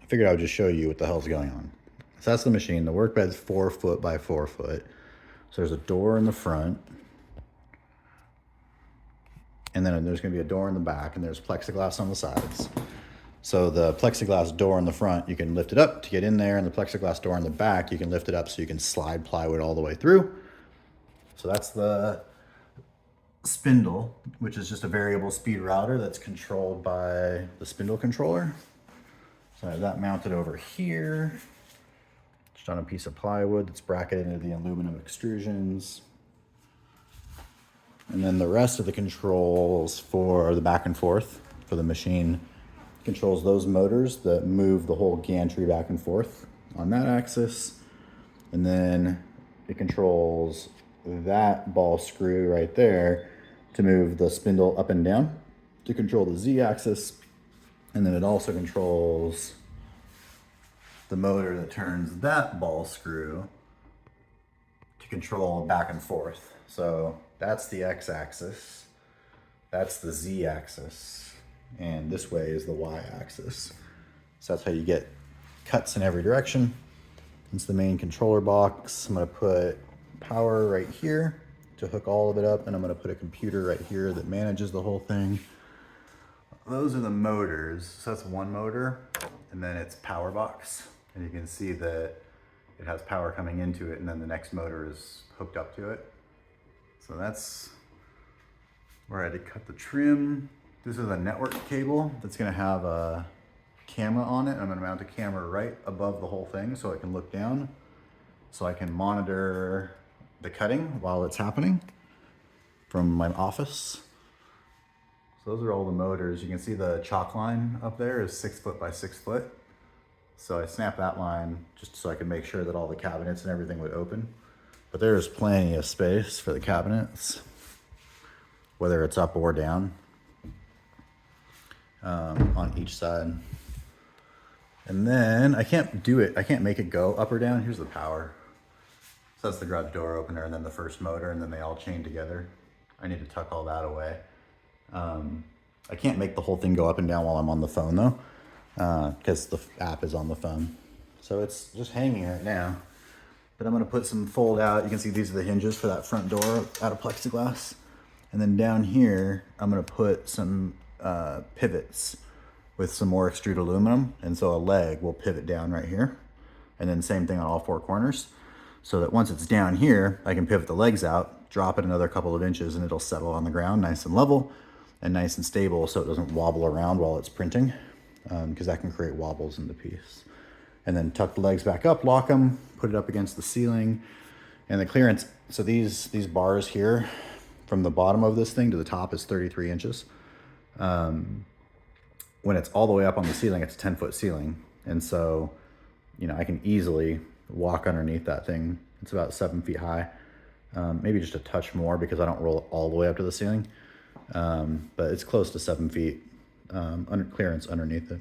I figured I would just show you what the hell's going on. So that's the machine. The workbed's 4 foot by 4 foot. So there's a door in the front, and then there's gonna be a door in the back, and there's plexiglass on the sides. So the plexiglass door in the front, you can lift it up to get in there, and the plexiglass door in the back, you can lift it up so you can slide plywood all the way through. So that's the spindle, which is just a variable speed router that's controlled by the spindle controller. So I have that mounted over here, just on a piece of plywood that's bracketed into the aluminum extrusions. And then the rest of the controls for the back and forth for the machine controls those motors that move the whole gantry back and forth on that axis. And then it controls that ball screw right there to move the spindle up and down to control the Z axis. And then it also controls the motor that turns that ball screw to control back and forth. So that's the X axis, that's the Z axis, and this way is the Y axis. So that's how you get cuts in every direction. It's the main controller box. I'm gonna put power right here to hook all of it up, and I'm gonna put a computer right here that manages the whole thing. Those are the motors. So that's one motor, and then it's power box. And you can see that it has power coming into it, and then the next motor is hooked up to it. So that's where I had to cut the trim. This is a network cable that's gonna have a camera on it. I'm gonna mount a camera right above the whole thing so I can look down, so I can monitor the cutting while it's happening from my office. So those are all the motors. You can see the chalk line up there is 6 foot by 6 foot. So I snapped that line just so I could make sure that all the cabinets and everything would open. But there's plenty of space for the cabinets, whether it's up or down, on each side. And then I can't make it go up or down. Here's the power. So that's the garage door opener, and then the first motor, and then they all chain together. I need to tuck all that away. I can't make the whole thing go up and down while I'm on the phone though, because the app is on the phone. So it's just hanging right now. But I'm gonna put some fold out. You can see these are the hinges for that front door out of plexiglass. And then down here, I'm gonna put some pivots with some more extruded aluminum. And so a leg will pivot down right here. And then same thing on all 4 corners. So that once it's down here, I can pivot the legs out, drop it another couple of inches, and it'll settle on the ground nice and level and nice and stable, so it doesn't wobble around while it's printing, because that can create wobbles in the piece. And then tuck the legs back up, lock them, put it up against the ceiling. And the clearance, so these bars here, from the bottom of this thing to the top is 33 inches. When it's all the way up on the ceiling, it's a 10-foot ceiling. And so, you know, I can easily walk underneath that thing. It's about 7 feet high, maybe just a touch more because I don't roll it all the way up to the ceiling. But it's close to 7 feet under clearance underneath it.